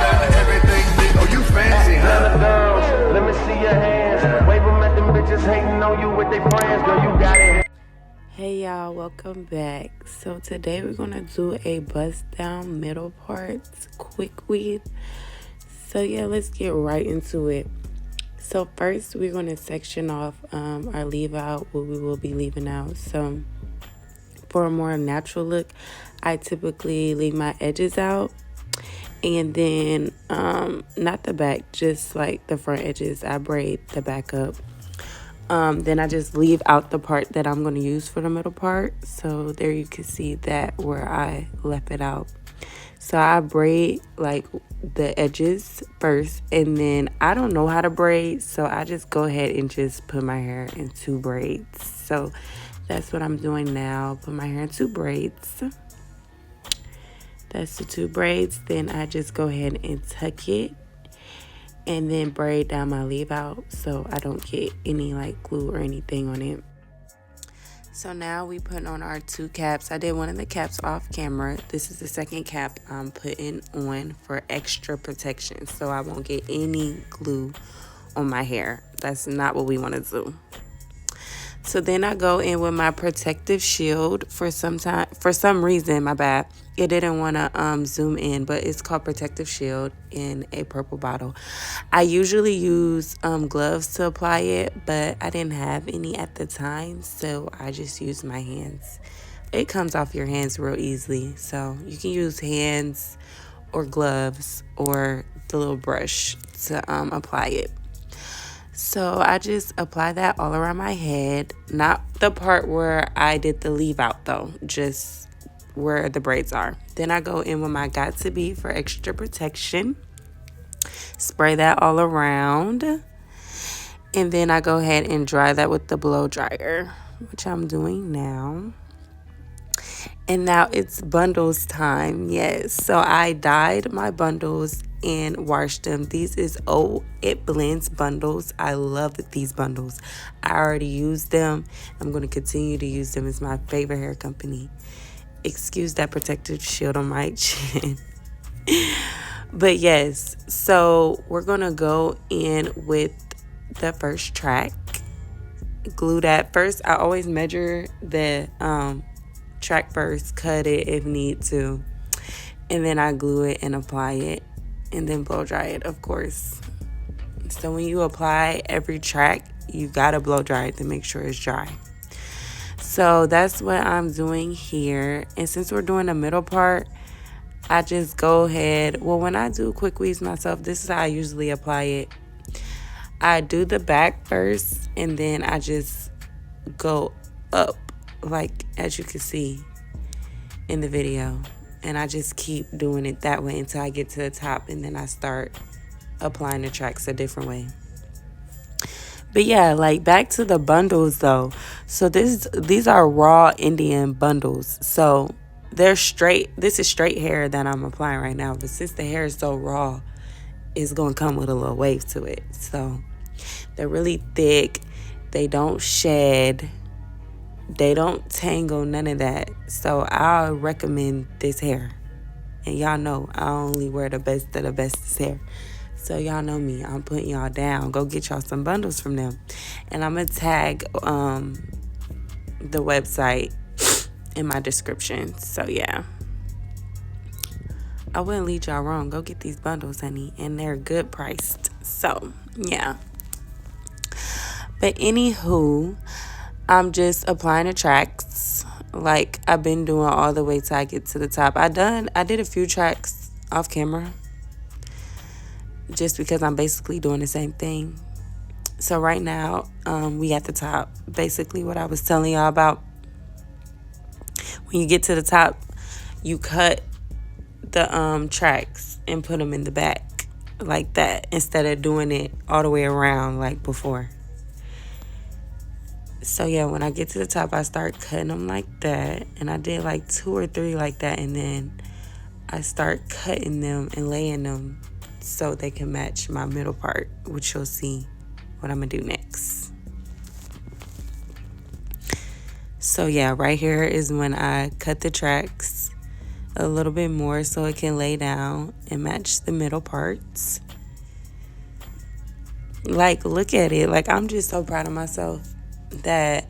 Everything big. Oh, you fancy, huh? Let me see your hands. Wave them at them bitches hating on you with their friends. Girl, you got it. Hey y'all, welcome back. So today we're gonna do a bust down middle parts quick weave. So yeah, let's get right into it. So first we're gonna section off our leave out, what we will be leaving out. So for a more natural look, I typically leave my edges out, and then not the back, just like the front edges. I braid the back up. Then I just leave out the part that I'm going to use for the middle part. So there you can see that where I left it out. So I braid like the edges first, and then I don't know how to braid, so I just go ahead and just put my hair in 2 braids. So that's what I'm doing now. Put my hair in 2 braids. That's the 2 braids. Then I just go ahead and tuck it, and then braid down my leave out so I don't get any like glue or anything on it. So now we put on our 2 caps. I did one of the caps off camera. This is the second cap I'm putting on for extra protection, so I won't get any glue on my hair. That's not what we want to do. So then I go in with my protective shield. For some reason, my bad, it didn't want to zoom in, but it's called protective shield in a purple bottle. I usually use gloves to apply it, but I didn't have any at the time, so I just used my hands. It comes off your hands real easily, so you can use hands or gloves or the little brush to apply it. So I just apply that all around my head, not the part where I did the leave out though, just where the braids are. Then I go in with my Got To Be for extra protection, spray that all around, and then I go ahead and dry that with the blow dryer, which I'm doing now. And now it's bundles time. Yes, so I dyed my bundles and washed them. These is It Blends bundles. I love these bundles. I already used them. I'm going to continue to use them. It's my favorite hair company. Excuse that protective shield on my chin. But yes, so we're going to go in with the first track. Glue that first. I always measure the track first, cut it if need to, and then I glue it and apply it, and then blow dry it, of course. So when you apply every track, you gotta blow dry it to make sure it's dry. So that's what I'm doing here. And since we're doing the middle part, I just go ahead, well, when I do quick weaves myself, this is how I usually apply it. I do the back first, and then I just go up, like as you can see in the video, and I just keep doing it that way until I get to the top, and then I start applying the tracks a different way. But yeah, like back to the bundles though. So these are raw Indian bundles, so they're straight. This is straight hair that I'm applying right now, but since the hair is so raw, it's gonna come with a little wave to it. So they're really thick, they don't shed, they don't tangle, none of that. So I recommend this hair. And y'all know I only wear the best of the bestest hair. So y'all know me. I'm putting y'all down. Go get y'all some bundles from them. And I'm going to tag the website in my description. So yeah. I wouldn't lead y'all wrong. Go get these bundles, honey. And they're good priced. So yeah. But anywho, I'm just applying the tracks like I've been doing all the way till I get to the top. I did a few tracks off camera just because I'm basically doing the same thing. So right now, we at the top. Basically what I was telling y'all about. When you get to the top, you cut the tracks and put them in the back like that instead of doing it all the way around like before. So yeah, when I get to the top, I start cutting them like that. And I did like 2 or 3 like that. And then I start cutting them and laying them so they can match my middle part, which you'll see what I'm going to do next. So yeah, right here is when I cut the tracks a little bit more so it can lay down and match the middle parts. Like, look at it. Like, I'm just so proud of myself that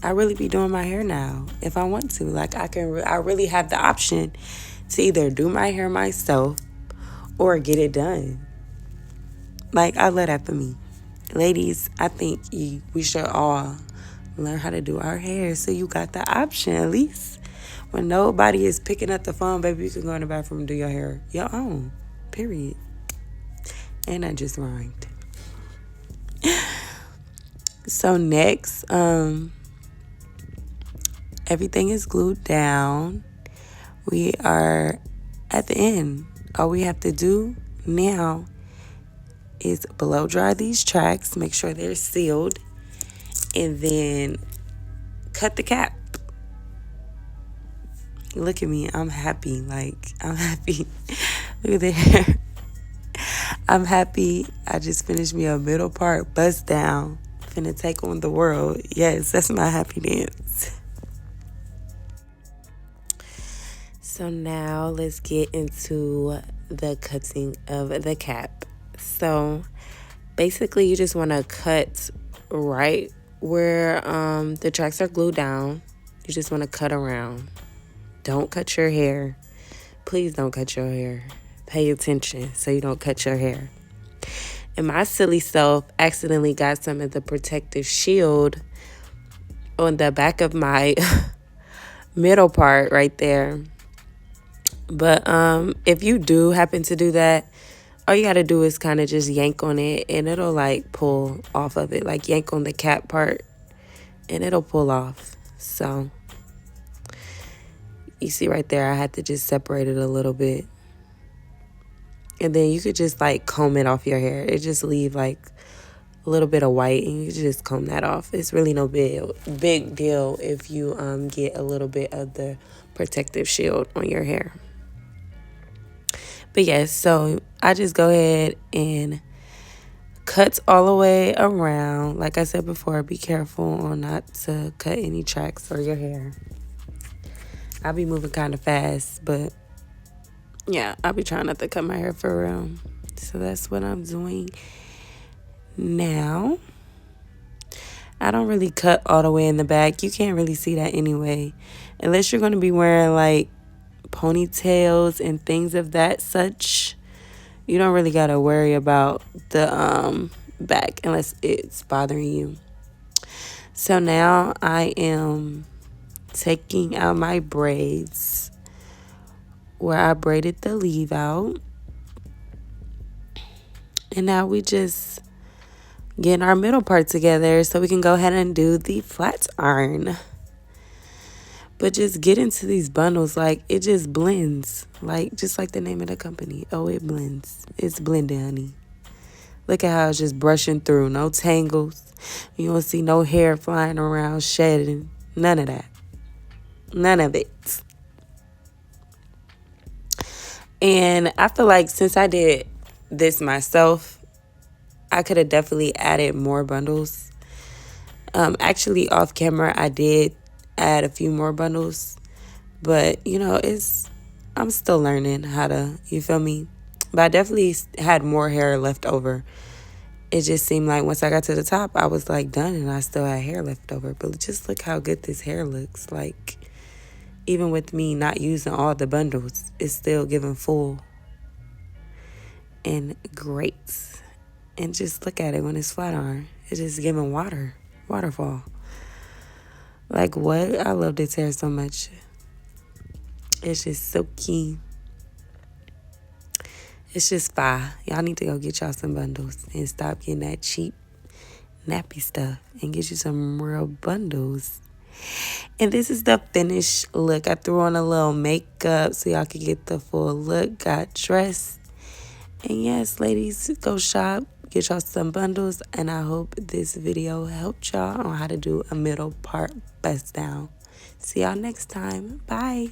I really be doing my hair now if I want to. Like, I really have the option to either do my hair myself or get it done. Like, I love that for me. Ladies, I think we should all learn how to do our hair so you got the option. At least when nobody is picking up the phone, baby, you can go in the bathroom and do your hair your own. Period. And I just rhymed. So next, everything is glued down. We are at the end. All we have to do now is blow dry these tracks, make sure they're sealed, and then cut the cap. Look at me. I'm happy. Like, I'm happy. Look at the hair. I'm happy. I just finished me a middle part bust down. Finna take on the world. Yes, that's my happy dance. So now let's get into the cutting of the cap. So basically you just want to cut right where the tracks are glued down. You just want to cut around. Don't cut your hair. Please don't cut your hair. Pay attention so you don't cut your hair. And my silly self accidentally got some of the protective shield on the back of my middle part right there. But if you do happen to do that, all you got to do is kind of just yank on it and it'll like pull off of it. Like yank on the cap part and it'll pull off. So you see right there, I had to just separate it a little bit. And then you could just like comb it off your hair. It just leave like a little bit of white and you just comb that off. It's really no big deal if you get a little bit of the protective shield on your hair. But yes, so I just go ahead and cut all the way around. Like I said before, be careful on not to cut any tracks or your hair. I'll be moving kind of fast, but yeah, I'll be trying not to cut my hair for real. So that's what I'm doing now. I don't really cut all the way in the back. You can't really see that anyway. Unless you're going to be wearing like ponytails and things of that such. You don't really got to worry about the back unless it's bothering you. So now I am taking out my braids where I braided the leave out. And now we just getting our middle part together so we can go ahead and do the flat iron. But just get into these bundles, like it just blends, like just like the name of the company. Oh, it blends. It's blended, honey. Look at how it's just brushing through. No tangles. You don't see no hair flying around, shedding. None of that. None of it. And I feel like since I did this myself, I could have definitely added more bundles. Actually, off camera, I did add a few more bundles. But, you know, I'm still learning how to, you feel me? But I definitely had more hair left over. It just seemed like once I got to the top, I was like done and I still had hair left over. But just look how good this hair looks. Like, even with me not using all the bundles, it's still giving full and great. And just look at it when it's flat iron. It's just giving waterfall. Like, what? I love this hair so much. It's just silky. It's just fire. Y'all need to go get y'all some bundles and stop getting that cheap nappy stuff and get you some real bundles. And this is the finished look. I threw on a little makeup so y'all could get the full look. Got dressed. And yes, ladies, go shop. Get y'all some bundles. And I hope this video helped y'all on how to do a middle part bust down. See y'all next time. Bye.